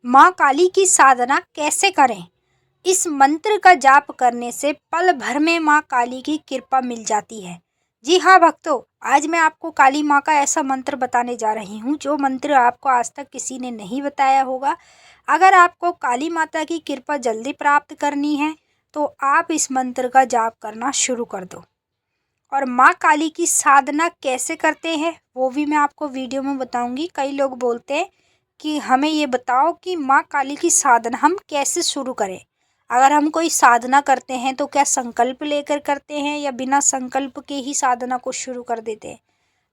माँ काली की साधना कैसे करें। इस मंत्र का जाप करने से पल भर में माँ काली की कृपा मिल जाती है। जी हाँ भक्तों, आज मैं आपको काली माँ का ऐसा मंत्र बताने जा रही हूँ जो मंत्र आपको आज तक किसी ने नहीं बताया होगा। अगर आपको काली माता की कृपा जल्दी प्राप्त करनी है तो आप इस मंत्र का जाप करना शुरू कर दो। और माँ काली की साधना कैसे करते हैं वो भी मैं आपको वीडियो में बताऊंगी। कई लोग बोलते हैं कि हमें ये बताओ कि माँ काली की साधना हम कैसे शुरू करें। अगर हम कोई साधना करते हैं तो क्या संकल्प लेकर करते हैं या बिना संकल्प के ही साधना को शुरू कर देते हैं।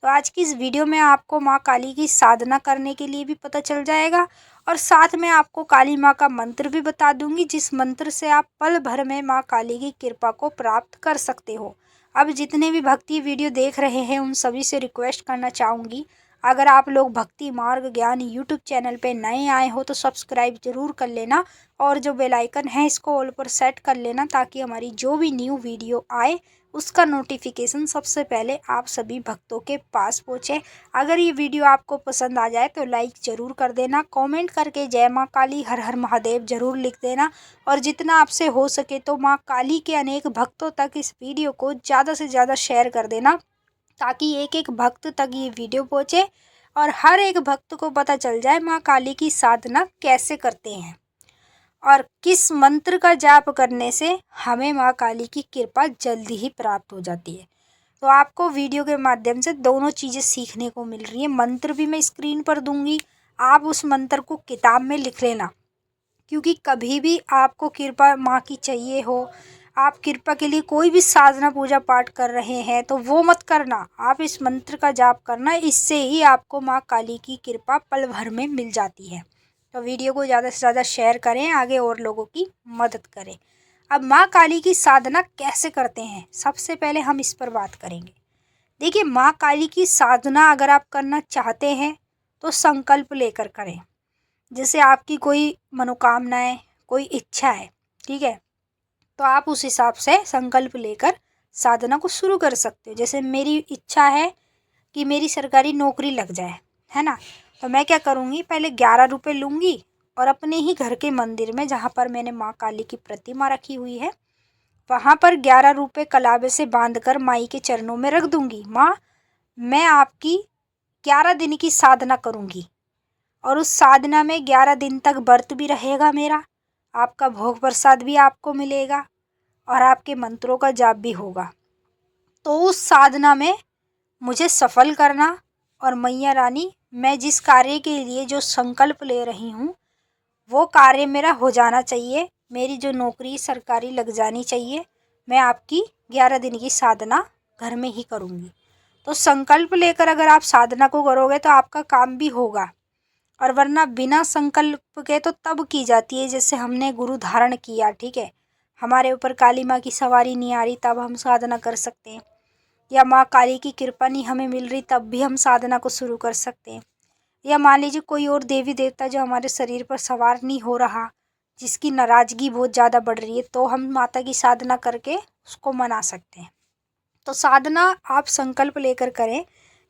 तो आज की इस वीडियो में आपको माँ काली की साधना करने के लिए भी पता चल जाएगा और साथ में आपको काली माँ का मंत्र भी बता दूंगी जिस मंत्र से आप पल भर में माँ काली की कृपा को प्राप्त कर सकते हो। अब जितने भी भक्ति वीडियो देख रहे हैं उन सभी से रिक्वेस्ट करना चाहूँगी, अगर आप लोग भक्ति मार्ग ज्ञान यूट्यूब चैनल पे नए आए हो तो सब्सक्राइब जरूर कर लेना और जो बेल आइकन है इसको ऑल पर सेट कर लेना ताकि हमारी जो भी न्यू वीडियो आए उसका नोटिफिकेशन सबसे पहले आप सभी भक्तों के पास पहुँचे। अगर ये वीडियो आपको पसंद आ जाए तो लाइक ज़रूर कर देना, कमेंट करके जय माँ काली हर हर महादेव ज़रूर लिख देना और जितना आपसे हो सके तो माँ काली के अनेक भक्तों तक इस वीडियो को ज़्यादा से ज़्यादा शेयर कर देना ताकि एक एक भक्त तक ये वीडियो पहुँचे और हर एक भक्त को पता चल जाए माँ काली की साधना कैसे करते हैं और किस मंत्र का जाप करने से हमें माँ काली की कृपा जल्दी ही प्राप्त हो जाती है। तो आपको वीडियो के माध्यम से दोनों चीज़ें सीखने को मिल रही है। मंत्र भी मैं स्क्रीन पर दूंगी, आप उस मंत्र को किताब में लिख लेना क्योंकि कभी भी आपको कृपा माँ की चाहिए हो, आप कृपा के लिए कोई भी साधना पूजा पाठ कर रहे हैं तो वो मत करना, आप इस मंत्र का जाप करना, इससे ही आपको माँ काली की कृपा पल भर में मिल जाती है। तो वीडियो को ज़्यादा से ज़्यादा शेयर करें, आगे और लोगों की मदद करें। अब माँ काली की साधना कैसे करते हैं सबसे पहले हम इस पर बात करेंगे। देखिए, माँ काली की साधना अगर आप करना चाहते हैं तो संकल्प लेकर करें। जैसे आपकी कोई मनोकामनाएं, कोई इच्छा है, ठीक है, तो आप उस हिसाब से संकल्प लेकर साधना को शुरू कर सकते हो। जैसे मेरी इच्छा है कि मेरी सरकारी नौकरी लग जाए, है ना, तो मैं क्या करूँगी, पहले 11 रुपये लूँगी और अपने ही घर के मंदिर में जहाँ पर मैंने माँ काली की प्रतिमा रखी हुई है वहाँ पर 11 रुपये कलावे से बांधकर माई के चरणों में रख दूँगी। माँ, मैं आपकी 11 दिन की साधना करूँगी और उस साधना में 11 दिन तक व्रत भी रहेगा मेरा, आपका भोग प्रसाद भी आपको मिलेगा और आपके मंत्रों का जाप भी होगा। तो उस साधना में मुझे सफल करना और मैया रानी, मैं जिस कार्य के लिए जो संकल्प ले रही हूँ वो कार्य मेरा हो जाना चाहिए, मेरी जो नौकरी सरकारी लग जानी चाहिए। मैं आपकी 11 दिन की साधना घर में ही करूँगी। तो संकल्प लेकर अगर आप साधना को करोगे तो आपका काम भी होगा और वरना बिना संकल्प के तो तब की जाती है जैसे हमने गुरु धारण किया, ठीक है, हमारे ऊपर काली माँ की सवारी नहीं आ रही तब हम साधना कर सकते हैं, या माँ काली की कृपा नहीं हमें मिल रही तब भी हम साधना को शुरू कर सकते हैं, या मान लीजिए कोई और देवी देवता जो हमारे शरीर पर सवार नहीं हो रहा, जिसकी नाराज़गी बहुत ज़्यादा बढ़ रही है, तो हम माता की साधना करके उसको मना सकते हैं। तो साधना आप संकल्प लेकर करें।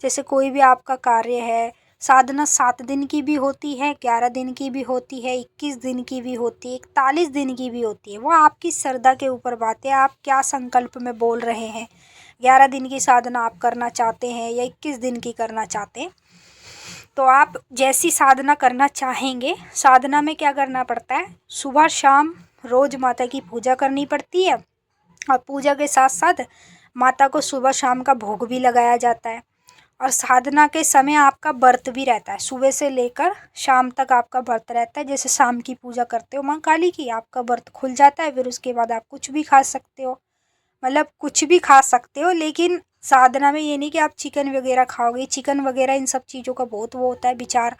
जैसे कोई भी आपका कार्य है, साधना 7 दिन की भी होती है, 11 दिन की भी होती है, 21 दिन की भी होती है, 41 दिन की भी होती है। वो आपकी श्रद्धा के ऊपर बात है, आप क्या संकल्प में बोल रहे हैं। 11 दिन की साधना आप करना चाहते हैं या 21 दिन की करना चाहते हैं, तो आप जैसी साधना करना चाहेंगे, साधना में क्या करना पड़ता है, सुबह शाम रोज़ माता की पूजा करनी पड़ती है और पूजा के साथ साथ माता को सुबह शाम का भोग भी लगाया जाता है और साधना के समय आपका व्रत भी रहता है, सुबह से लेकर शाम तक आपका व्रत रहता है। जैसे शाम की पूजा करते हो माँ काली की, आपका व्रत खुल जाता है, फिर उसके बाद आप कुछ भी खा सकते हो, मतलब कुछ भी खा सकते हो, लेकिन साधना में ये नहीं कि आप चिकन वगैरह खाओगे, चिकन वगैरह इन सब चीज़ों का बहुत वो होता है विचार,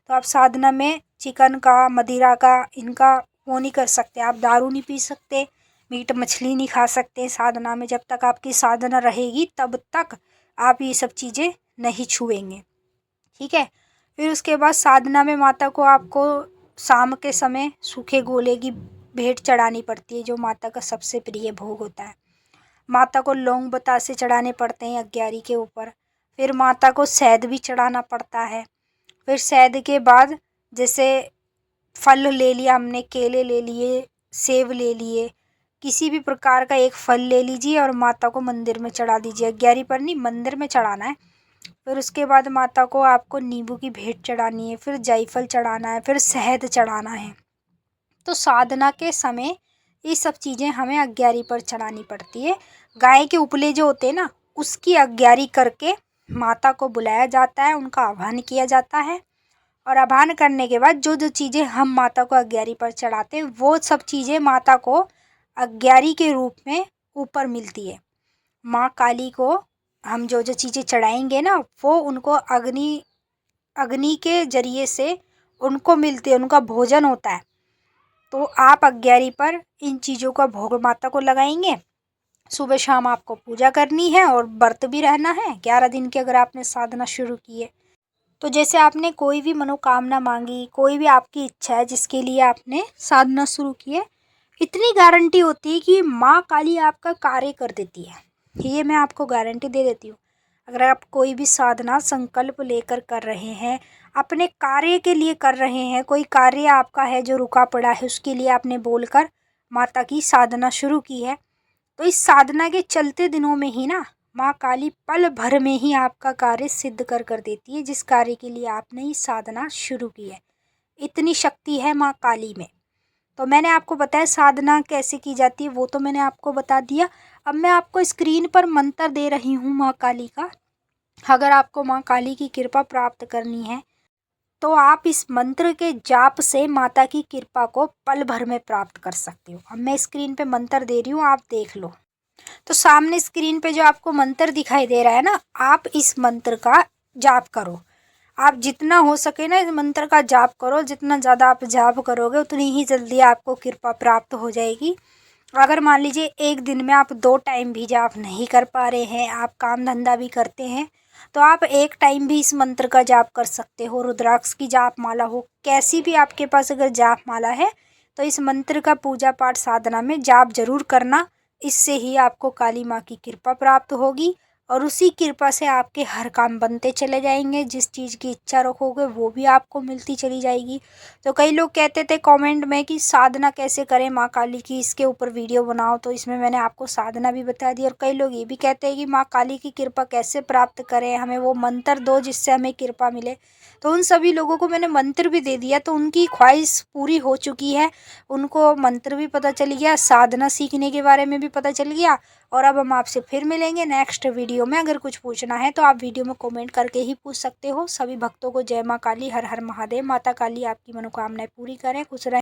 तो आप साधना में चिकन का, मदिरा का, इनका वो नहीं कर सकते, आप दारू नहीं पी सकते, मीट मछली नहीं खा सकते साधना में। जब तक आपकी साधना रहेगी तब तक आप ये सब चीज़ें नहीं छुएंगे, ठीक है। फिर उसके बाद साधना में माता को आपको शाम के समय सूखे गोले की भेंट चढ़ानी पड़ती है जो माता का सबसे प्रिय भोग होता है। माता को लौंग बतासे चढ़ाने पड़ते हैं 11 के ऊपर, फिर माता को शहद भी चढ़ाना पड़ता है। फिर शहद के बाद जैसे फल ले लिया हमने, केले ले लिए, सेब ले लिए, किसी भी प्रकार का एक फल ले लीजिए और माता को मंदिर में चढ़ा दीजिए। अग्यारी पर नहीं, मंदिर में चढ़ाना है। फिर उसके बाद माता को आपको नींबू की भेंट चढ़ानी है, फिर जायफल चढ़ाना है, फिर शहद चढ़ाना है। तो साधना के समय ये सब चीज़ें हमें अग्यारी पर चढ़ानी पड़ती है। गाय के उपले जो होते हैं ना, उसकी अग्यारी करके माता को बुलाया जाता है, उनका आह्वान किया जाता है। और आह्वान करने के बाद जो जो चीज़ें हम माता को अग्यारी पर चढ़ाते हैं वो सब चीज़ें माता को अग्यारी के रूप में ऊपर मिलती है। माँ काली को हम जो जो चीज़ें चढ़ाएंगे ना, वो उनको अग्नि के जरिए से उनको मिलती है, उनका भोजन होता है। तो आप अग्यारी पर इन चीज़ों का भोग माता को लगाएंगे। सुबह शाम आपको पूजा करनी है और व्रत भी रहना है 11 दिन की, अगर आपने साधना शुरू की है। तो जैसे आपने कोई भी मनोकामना मांगी, कोई भी आपकी इच्छा है जिसके लिए आपने साधना शुरू की है, इतनी गारंटी होती है कि माँ काली आपका कार्य कर देती है। ये मैं आपको गारंटी दे देती हूँ। अगर आप कोई भी साधना संकल्प लेकर कर रहे हैं, अपने कार्य के लिए कर रहे हैं, कोई कार्य आपका है जो रुका पड़ा है, उसके लिए आपने बोलकर माता की साधना शुरू की है, तो इस साधना के चलते दिनों में ही ना माँ काली पल भर में ही आपका कार्य सिद्ध कर देती है, जिस कार्य के लिए आपने ये साधना शुरू की है। इतनी शक्ति है माँ काली में। तो मैंने आपको बताया साधना कैसे की जाती है, वो तो मैंने आपको बता दिया। अब मैं आपको स्क्रीन पर मंत्र दे रही हूँ माँ काली का। अगर आपको माँ काली की कृपा प्राप्त करनी है तो आप इस मंत्र के जाप से माता की कृपा को पल भर में प्राप्त कर सकते हो। अब मैं स्क्रीन पे मंत्र दे रही हूँ, आप देख लो। तो सामने स्क्रीन पे जो आपको मंत्र दिखाई दे रहा है ना, आप इस मंत्र का जाप करो। आप जितना हो सके ना इस मंत्र का जाप करो। जितना ज़्यादा आप जाप करोगे उतनी ही जल्दी आपको कृपा प्राप्त हो जाएगी। अगर मान लीजिए एक दिन में आप 2 टाइम भी जाप नहीं कर पा रहे हैं, आप काम धंधा भी करते हैं, तो आप एक टाइम भी इस मंत्र का जाप कर सकते हो। रुद्राक्ष की जाप माला हो, कैसी भी आपके पास अगर जाप माला है, तो इस मंत्र का पूजा पाठ साधना में जाप जरूर करना। इससे ही आपको काली माँ की कृपा प्राप्त होगी और उसी कृपा से आपके हर काम बनते चले जाएंगे। जिस चीज़ की इच्छा रखोगे वो भी आपको मिलती चली जाएगी। तो कई लोग कहते थे कमेंट में कि साधना कैसे करें माँ काली की, इसके ऊपर वीडियो बनाओ, तो इसमें मैंने आपको साधना भी बता दी। और कई लोग ये भी कहते हैं कि माँ काली की कृपा कैसे प्राप्त करें, हमें वो मंत्र दो जिससे हमें कृपा मिले। तो उन सभी लोगों को मैंने मंत्र भी दे दिया, तो उनकी ख्वाहिश पूरी हो चुकी है। उनको मंत्र भी पता चल गया, साधना सीखने के बारे में भी पता चल गया। और अब हम आपसे फिर मिलेंगे नेक्स्ट वीडियो में। अगर कुछ पूछना है तो आप वीडियो में कमेंट करके ही पूछ सकते हो। सभी भक्तों को जय माँ काली, हर हर महादेव। माता काली आपकी मनोकामनाएं पूरी करें, खुश रहें।